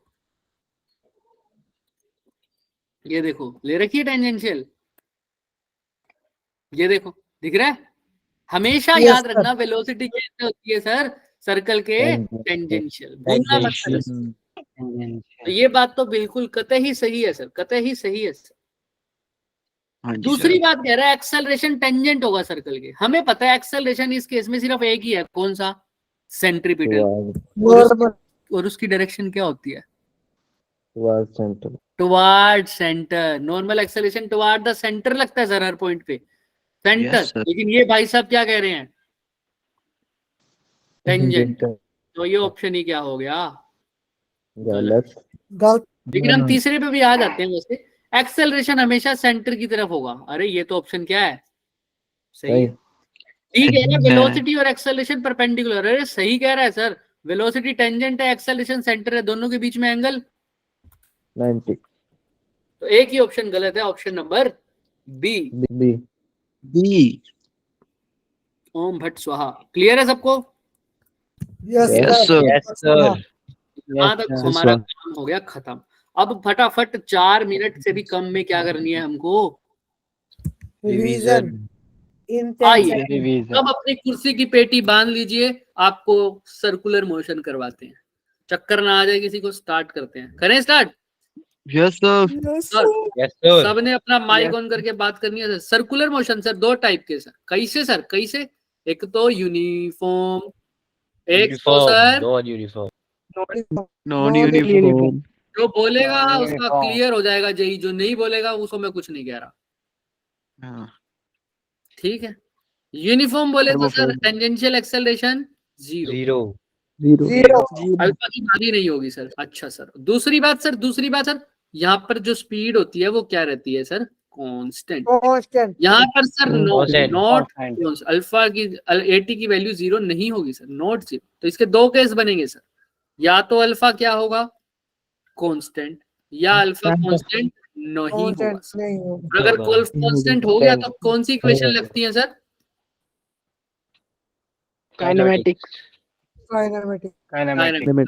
ये देखो ले रखी है टेंजेंशियल, ये देखो दिख रहा है, हमेशा Yes, याद sir. रखना वेलोसिटी कैसे होती है सर, सर्कल के टेंजेंशियल, भूलना मत सर, तो ये बात तो बिल्कुल कतई सही है सर, कतई सही है सर। हाँ जी दूसरी सर। बात कह रहा है एक्सेलरेशन टेंजेंट होगा सर्कल के। हमें पता है एक्सेलरेशन इस केस में सिर्फ एक ही है, कौन सा? सेंट्रीपिटल। नॉर्मल और उसकी डायरेक्शन क्या होती है? Toward centre. Toward centre. Normal acceleration toward the centre लगता है सर हर पॉइंट पे, सेंटर। Yes, sir. लेकिन ये भाई साहब क्या कह रहे हैं? टेंजेंट। गलत। तो ये ऑप्शन ही क्या हो गया? गलत। गलत। लेकिन हम तीसरे पे भी आ जाते हैं वैसे। एक्सेलरेशन हमेशा सेंटर की तरफ होगा। अरे ये तो ऑप्शन क्या है? सही है। ठीक है ना, वेलोसिटी और एक्सेलरेशन परपेंडिकुलर। अरे सही कह रहा है सर, वेलोसिटी टेंजेंट है, एक्सेलरेशन सेंटर है, दोनों के बीच में एंगल 90। तो एक ही ऑप्शन गलत है, option number B. B. B. ओम भट्ट स्वाहा। क्लियर है सबको? Yes Yes, sir. sir. यहाँ तक हमारा काम हो गया खत्म। अब फटाफट 4 मिनट से भी कम में क्या करनी है हमको? रिवीजन इन 10 आइए सेकंड। अब अपनी कुर्सी की पेटी बांध लीजिए, आपको सर्कुलर मोशन करवाते हैं। चक्कर ना आ जाए किसी को। स्टार्ट करते हैं, करें स्टार्ट? Yes, sir. सर सबने अपना माइक ऑन करके बात करनी है। सर सर्कुलर मोशन सर दो टाइप के सर। कैसे सर, कैसे? एक तो यूनिफॉर्म, एक तो सर Non-uniform. जो बोलेगा उसका क्लियर हो जाएगा जेई, जो नहीं बोलेगा उसको मैं कुछ नहीं कह रहा। हाँ, ठीक है। यूनिफॉर्म बोले तो sir Turboform. Tangential acceleration zero. Zero. Alpha की भारी नहीं होगी सर। अच्छा सर, दूसरी बात सर यहाँ पर जो स्पीड होती है वो क्या रहती है सर? कांस्टेंट। कांस्टेंट। यहाँ पर सर नॉट अल्फा की 80 की वैल्यू जीरो नहीं होगी सर, नॉट जीरो। तो इसके दो केस बनेंगे सर, या तो अल्फा क्या होगा? कांस्टेंट, या अल्फा कांस्टेंट नहीं होगा कांस्टेंट सर। नहीं होगा। और अगर कांस्टेंट हो गया तो कौन सी इक्वेशन लगती है सर? काइनेमेटिक्स। काइनेमेटिक।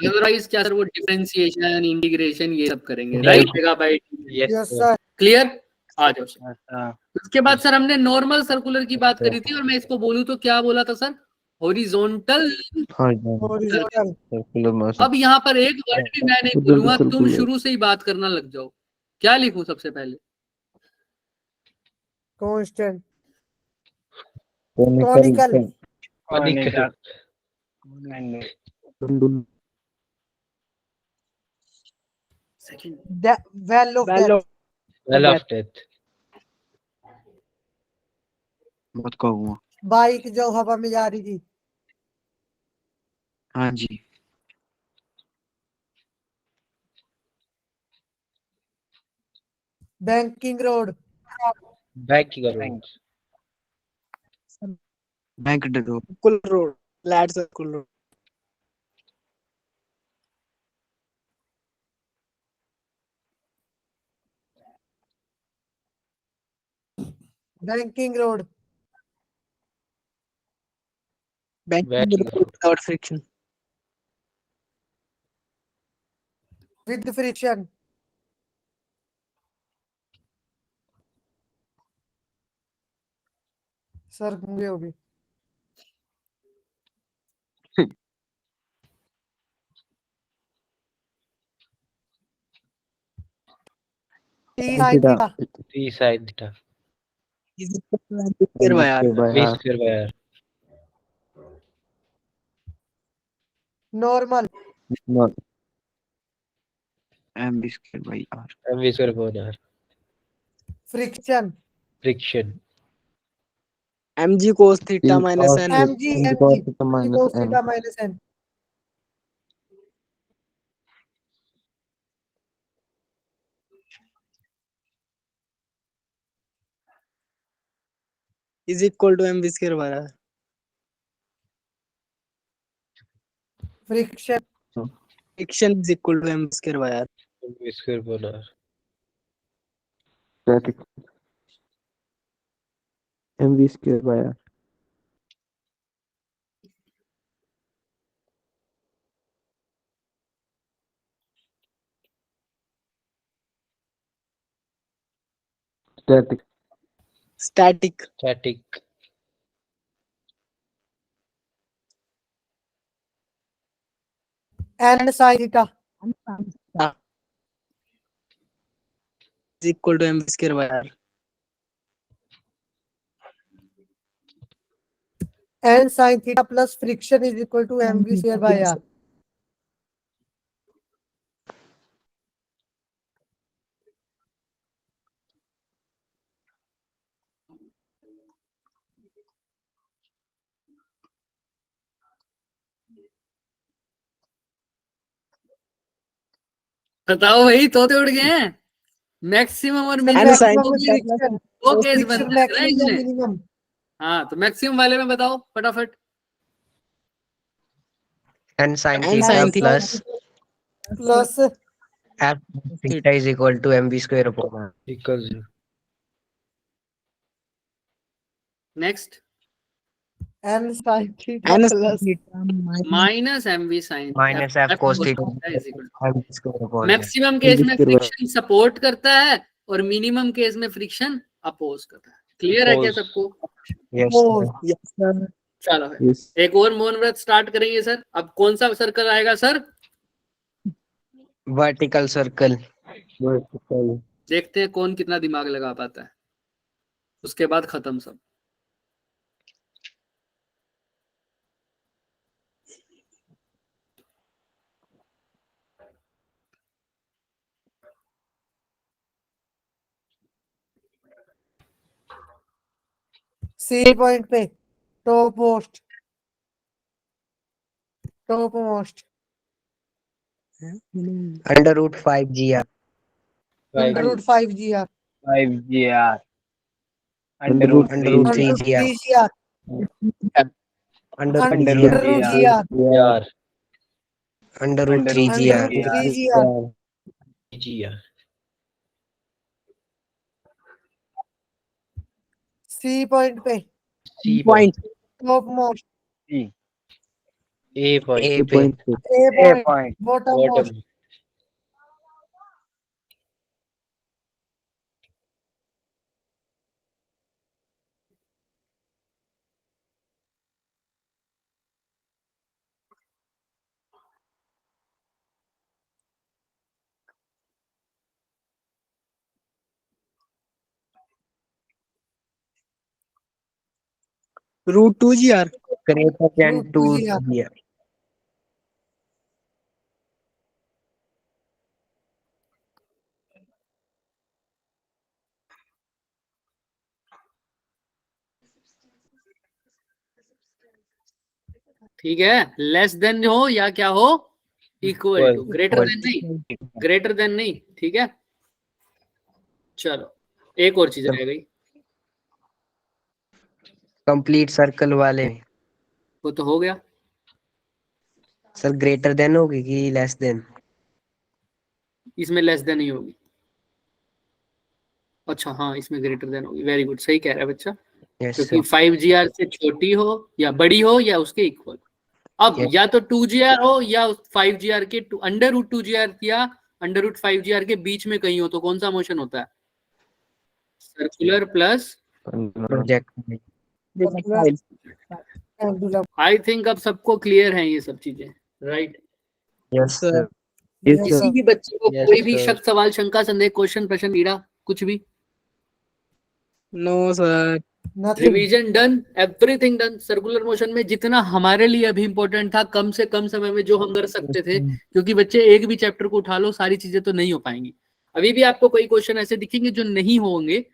अदरवाइज क्या सर, वो डिफरेंशिएशन, इंटीग्रेशन ये सब करेंगे, right? Megabyte. Yes sir. Clear? आ जाओ सर। उसके बाद सर हमने नॉर्मल सर्कुलर की बात करी थी, और मैं इसको बोलूं तो क्या बोला था sir? Horizontal. Horizontal. Circular motion. अब यहाँ पर एक वर्ड भी मैं नहीं बोलूंगा, तुम शुरू से ही बात करना लग जाओ। क्या लिखूं सबसे पहले? Constant. Conical. Second. Well of death. बहुत कहूँगा। बाइक जो हवा में जा रही थी। हाँ जी। Banking road. बैंक ड्रो. Circular road, flat circular road. Banking road. Banking road without friction. With friction. Sir होंगे होगी। T sine theta. Is equal to square by R. Normal. MB square by R. Friction. mg cos theta minus n MG cos theta minus N. Is equal to mv square by R. Friction. Friction is equal to mv square by R. Static. mv square by R. Static. Static. N sine theta. is equal to mv square by r. N sin theta plus friction is equal to mv square by r. बताओ भाई, तोते उड़ गए हैं। मैक्सिमम और मिनिमम Maximum दो friction, केस friction बन रहा है maximum इसमें। minimum. हाँ, तो मैक्सिमम वाले में बताओ फटाफट। N sin N theta sin theta plus Plus f theta is equal to mv square upon r. Equals next, N sin theta n plus minus mv sin Minus f cos theta is equal to mv square upon r. Maximum case में MV square by- friction support करता है और मिनिमम केस में फ्रिक्शन अपोज करता है। क्लियर है क्या Oppose. सबको? Yes, Oppose. sir. yes sir. चलो है। Yes. एक और मौन व्रत स्टार्ट करेंगे सर। अब कौन सा सर्कल आएगा सर? Vertical circle. Vertical. देखते हैं कौन कितना दिमाग लगा पाता है, उसके बाद खत्म सब। C point पे topmost Under root 5 gr. under root 5 gr 5gr. Under root Under root 3 under gr. 3 gr Under under root root gr. gr Under root 3 under gr. root 3 gr. gr. C point पे C Point. topmost A point. A A पे. point पे. A point bottommost Bottom. root 2 gr. Greater than Root 2 2 gr. ठीक है, लेस देन हो या क्या हो, इक्वल टू, ग्रेटर देन नहीं, ग्रेटर देन नहीं। ठीक है, चलो एक और चीज रह गई, कंप्लीट सर्कल वाले वो तो हो गया। सर ग्रेटर देन होगी कि लेस देन? इसमें लेस देन ही होगी। अच्छा हाँ, इसमें ग्रेटर देन होगी। वेरी गुड, सही कह रहा है बच्चा, यस क्योंकि 5gr से छोटी हो या बड़ी हो या उसके इक्वल। अब Yes. या तो 2gr हो या 5gr के अंडर रूट 2gr या अंडर रूट 5gr के बीच में कहीं हो, तो कौन सा मोशन होता है? Circular plus project pendulum. I think अब सबको क्लियर है ये सब चीजें, right? Yes sir. Yes, sir. किसी भी बच्चे को Yes, कोई भी sir. शक, सवाल, शंका, संदेह, क्वेश्चन, प्रश्न, पीड़ा, कुछ भी? No sir. Nothing. Revision done, everything done. Circular motion में जितना हमारे लिए अभी इंपॉर्टेंट था, कम से कम समय में जो हम कर सकते थे, क्योंकि बच्चे एक भी चैप्टर को उठा लो, सारी चीजें तो नहीं हो पाएंगी। अभी भी आपको कई क्वेश्चन ऐसे दिखेंगे जो नहीं होंगे,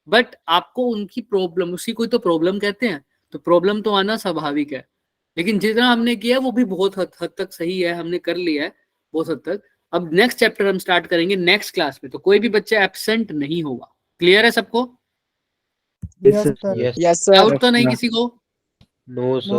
बट आपको उनकी प्रॉब्लम, उसी को तो प्रॉब्लम कहते हैं, तो प्रॉब्लम तो आना स्वाभाविक है। लेकिन जितना हमने किया वो भी बहुत हद तक सही है, हमने कर लिया है बहुत हद तक। अब नेक्स्ट चैप्टर हम स्टार्ट करेंगे नेक्स्ट क्लास में, तो कोई भी बच्चा एब्सेंट नहीं होगा। क्लियर है सबको? Yes, sir. Yes. Yes sir. Doubt तो नहीं किसी को? No, sir.